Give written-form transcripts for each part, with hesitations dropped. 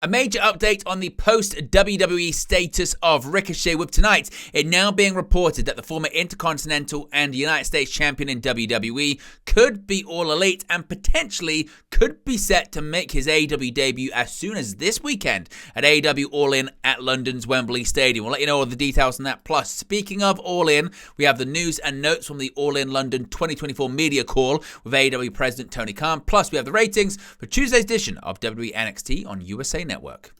A major update on the post-WWE status of Ricochet, with tonight it now being reported that the former Intercontinental and United States champion in WWE could be All Elite and potentially could be set to make his AEW debut as soon as this weekend at AEW All In at London's Wembley Stadium. We'll let you know all the details on that. Plus, speaking of All In, we have the news and notes from the All In London 2024 media call with AEW President Tony Khan. Plus, we have the ratings for Tuesday's edition of WWE NXT on USA Network.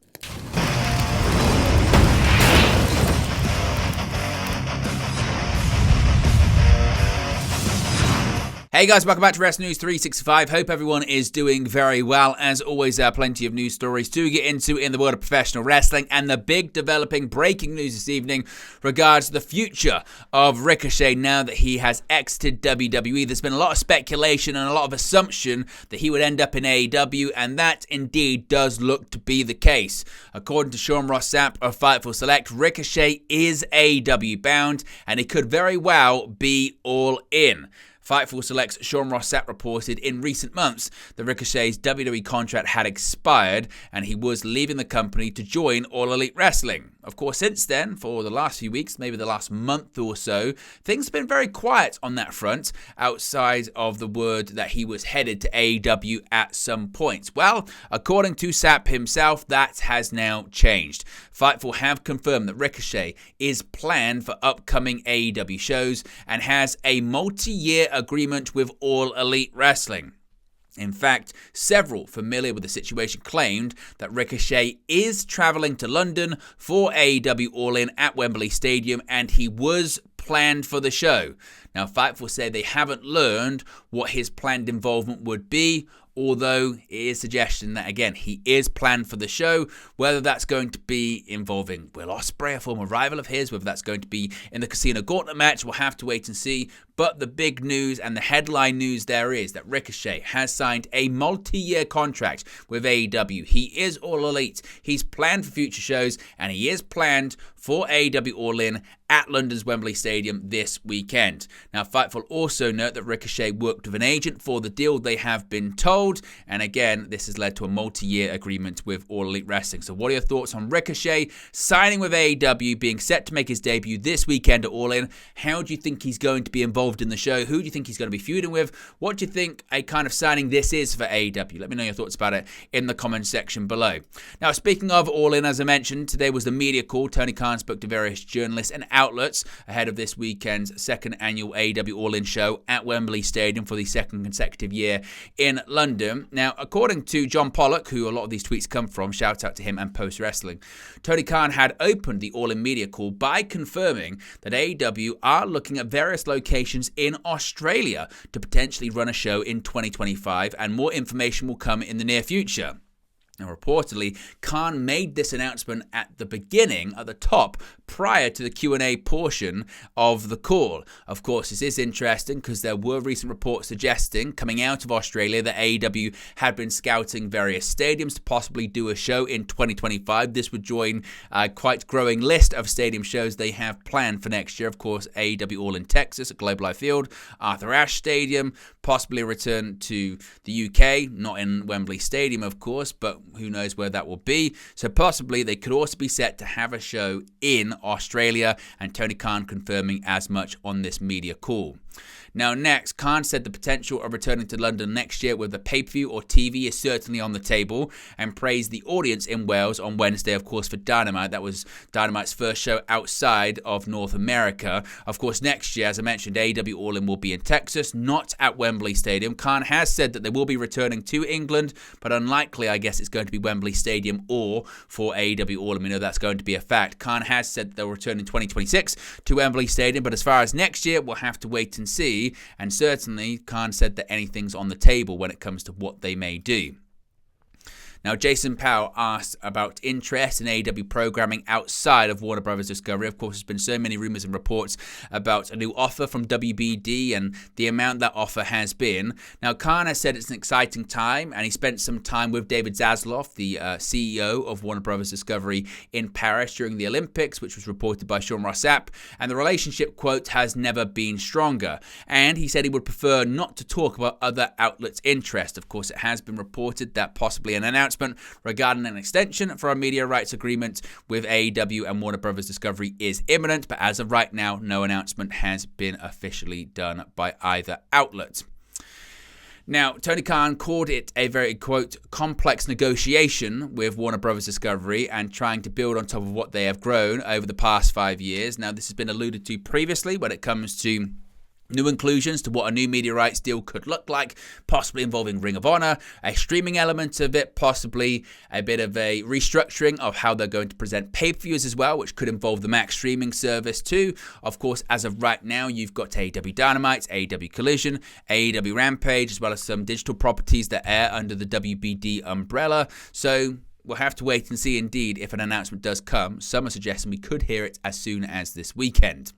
Hey guys, welcome back to Wrestling News 365. Hope everyone is doing very well. As always, plenty of news stories to get into in the world of professional wrestling, and the big developing breaking news this evening regards the future of Ricochet now that he has exited WWE. There's been a lot of speculation and a lot of assumption that he would end up in AEW, and that indeed does look to be the case. According to Sean Ross Sapp of Fightful Select, Ricochet is AEW bound, and it could very well be All In. Fightful Select's Sean Ross Sapp reported in recent months that Ricochet's WWE contract had expired and he was leaving the company to join All Elite Wrestling. Of course, since then, for the last few weeks, maybe the last month or so, things have been very quiet on that front, outside of the word that he was headed to AEW at some point. Well, according to Sapp himself, that has now changed. Fightful have confirmed that Ricochet is planned for upcoming AEW shows and has a multi-year agreement with All Elite Wrestling. In fact, several familiar with the situation claimed that Ricochet is travelling to London for AEW All In at Wembley Stadium, and he was planned for the show. Now, Fightful say they haven't learned what his planned involvement would be, although it is suggestion that, again, he is planned for the show. Whether that's going to be involving Will Ospreay, a former rival of his, whether that's going to be in the Casino Gauntlet match, we'll have to wait and see. But the big news and the headline news there is that Ricochet has signed a multi-year contract with AEW. He is All Elite. He's planned for future shows, and he is planned for AEW All In at London's Wembley Stadium this weekend. Now, Fightful also note that Ricochet worked with an agent for the deal, they have been told. And again, this has led to a multi-year agreement with All Elite Wrestling. So what are your thoughts on Ricochet signing with AEW, being set to make his debut this weekend at All In? How do you think he's going to be involved in the show? Who do you think he's going to be feuding with? What do you think a kind of signing this is for AEW? Let me know your thoughts about it in the comment section below. Now, speaking of All In, as I mentioned, today was the media call. Tony Khan spoke to various journalists and outlets ahead of this weekend's second annual AEW All In show at Wembley Stadium for the second consecutive year in London. Now, according to John Pollock, who a lot of these tweets come from, shout out to him and Post Wrestling, Tony Khan had opened the All In media call by confirming that AEW are looking at various locations in Australia to potentially run a show in 2025, and more information will come in the near future. Now, reportedly, Khan made this announcement at the beginning, at the top, prior to the Q&A portion of the call. Of course, this is interesting because there were recent reports suggesting, coming out of Australia, that AEW had been scouting various stadiums to possibly do a show in 2025. This would join a quite growing list of stadium shows they have planned for next year. Of course, AEW All in Texas at Globe Life Field, Arthur Ashe Stadium, possibly a return to the UK, not in Wembley Stadium, of course, but who knows where that will be. So possibly they could also be set to have a show in Australia, and Tony Khan confirming as much on this media call. Now, next, Khan said the potential of returning to London next year with a pay-per-view or TV is certainly on the table, and praised the audience in Wales on Wednesday, of course, for Dynamite. That was Dynamite's first show outside of North America. Of course, next year, as I mentioned, AEW All In will be in Texas, not at Wembley Stadium. Khan has said that they will be returning to England, but unlikely, I guess, it's going to be Wembley Stadium or for AEW All In. We know that's going to be a fact. Khan has said that they'll return in 2026 to Wembley Stadium, but as far as next year, we'll have to wait and see. And certainly, Khan said that anything's on the table when it comes to what they may do. Now, Jason Powell asked about interest in AEW programming outside of Warner Brothers Discovery. Of course, there's been so many rumors and reports about a new offer from WBD and the amount that offer has been. Now, Khan has said it's an exciting time, and he spent some time with David Zaslav, the CEO of Warner Brothers Discovery, in Paris during the Olympics, which was reported by Sean Ross Sapp, and the relationship, quote, has never been stronger. And he said he would prefer not to talk about other outlets' interest. Of course, it has been reported that possibly an announcement announcement regarding an extension for a media rights agreement with AEW and Warner Brothers Discovery is imminent, but as of right now, no announcement has been officially done by either outlet. Now, Tony Khan called it a very, quote, complex negotiation with Warner Brothers Discovery and trying to build on top of what they have grown over the past 5 years. Now, this has been alluded to previously when it comes to new inclusions to what a new media rights deal could look like, possibly involving Ring of Honor, a streaming element of it, possibly a bit of a restructuring of how they're going to present pay-per-views as well, which could involve the Max streaming service too. Of course, as of right now, you've got AEW Dynamite, AEW Collision, AEW Rampage, as well as some digital properties that air under the WBD umbrella. So we'll have to wait and see indeed if an announcement does come. Some are suggesting we could hear it as soon as this weekend.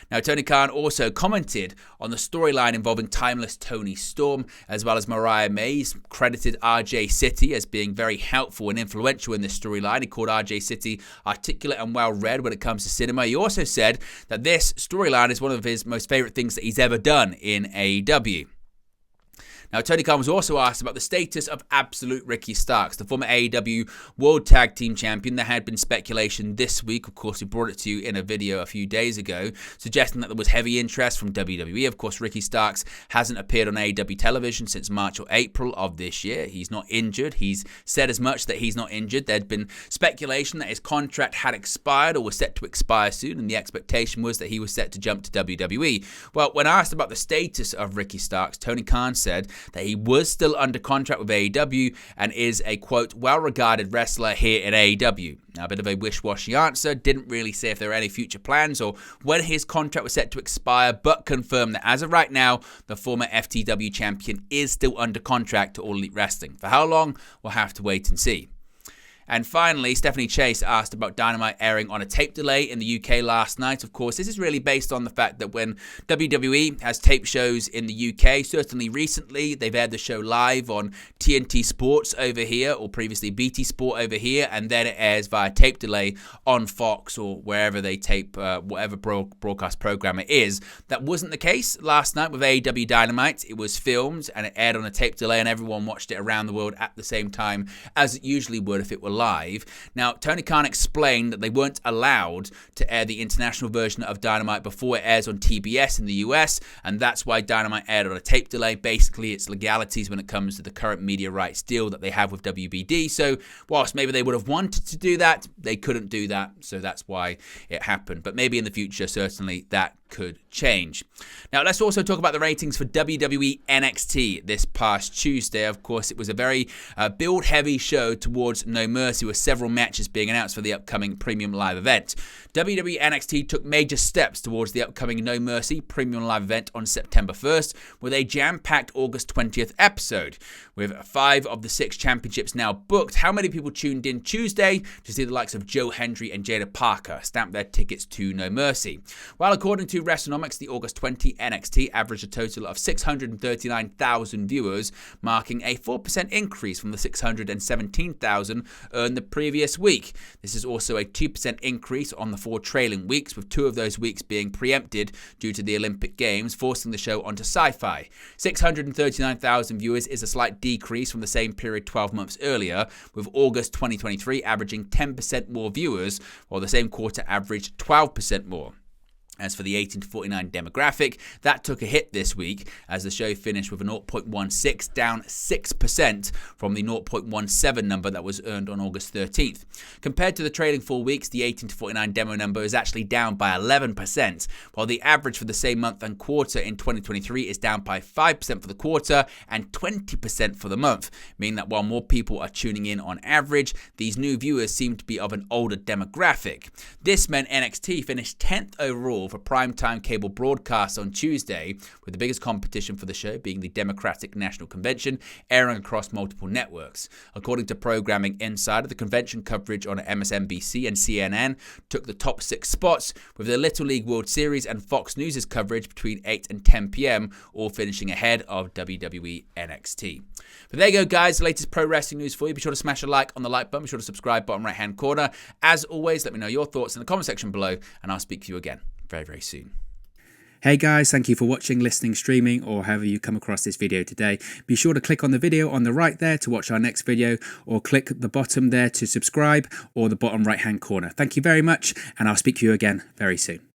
Now, Tony Khan also commented on the storyline involving Timeless Tony Storm, as well as Mariah May. He's credited RJ City as being very helpful and influential in this storyline. He called RJ City articulate and well-read when it comes to cinema. He also said that this storyline is one of his most favorite things that he's ever done in AEW. Now, Tony Khan was also asked about the status of Absolute Ricky Starks, the former AEW World Tag Team Champion. There had been speculation this week. Of course, we brought it to you in a video a few days ago, suggesting that there was heavy interest from WWE. Of course, Ricky Starks hasn't appeared on AEW television since March or April of this year. He's not injured. He's said as much that he's not injured. There'd been speculation that his contract had expired or was set to expire soon, and the expectation was that he was set to jump to WWE. Well, when asked about the status of Ricky Starks, Tony Khan said that he was still under contract with AEW and is a, quote, well-regarded wrestler here in AEW. Now, a bit of a wish-washy answer, didn't really say if there were any future plans or when his contract was set to expire, but confirmed that as of right now, the former FTW champion is still under contract to All Elite Wrestling. For how long? We'll have to wait and see. And finally, Stephanie Chase asked about Dynamite airing on a tape delay in the UK last night. Of course, this is really based on the fact that when WWE has tape shows in the UK, certainly recently, they've aired the show live on TNT Sports over here, or previously BT Sport over here, and then it airs via tape delay on Fox or wherever they tape whatever broadcast program it is. That wasn't the case last night with AEW Dynamite. It was filmed and it aired on a tape delay, and everyone watched it around the world at the same time as it usually would if it were live. Now, Tony Khan explained that they weren't allowed to air the international version of Dynamite before it airs on TBS in the US, and that's why Dynamite aired on a tape delay. Basically, it's legalities when it comes to the current media rights deal that they have with WBD. So, whilst maybe they would have wanted to do that, they couldn't do that, so that's why it happened. But maybe in the future, certainly, that could change. Now, let's also talk about the ratings for WWE NXT this past Tuesday. Of course, it was a very build-heavy show towards No Mercy, with several matches being announced for the upcoming premium live event. WWE NXT took major steps towards the upcoming No Mercy premium live event on September 1st with a jam-packed August 20th episode. With 5 of the 6 championships now booked, how many people tuned in Tuesday to see the likes of Joe Hendry and Jada Parker stamp their tickets to No Mercy? Well, according to WrestleNomics, the August 20 NXT averaged a total of 639,000 viewers, marking a 4% increase from the 617,000 earned the previous week. This is also a 2% increase on the 4 trailing weeks, with 2 of those weeks being preempted due to the Olympic Games, forcing the show onto Sci-Fi. 639,000 viewers is a slight decrease from the same period 12 months earlier, with August 2023 averaging 10% more viewers, while the same quarter averaged 12% more. As for the 18 to 49 demographic, that took a hit this week as the show finished with a 0.16, down 6% from the 0.17 number that was earned on August 13th. Compared to the trailing 4 weeks, the 18 to 49 demo number is actually down by 11%, while the average for the same month and quarter in 2023 is down by 5% for the quarter and 20% for the month, meaning that while more people are tuning in on average, these new viewers seem to be of an older demographic. This meant NXT finished 10th overall for primetime cable broadcasts on Tuesday, with the biggest competition for the show being the Democratic National Convention, airing across multiple networks. According to Programming Insider, the convention coverage on MSNBC and CNN took the top 6 spots, with the Little League World Series and Fox News' coverage between 8 and 10 p.m., all finishing ahead of WWE NXT. But there you go, guys, the latest pro wrestling news for you. Be sure to smash a like on the like button. Be sure to subscribe, bottom right-hand corner. As always, let me know your thoughts in the comment section below, and I'll speak to you again very, very soon. Hey guys, thank you for watching, listening, streaming, or however you come across this video today. Be sure to click on the video on the right there to watch our next video, or click the bottom there to subscribe, or the bottom right hand corner. Thank you very much, and I'll speak to you again very soon.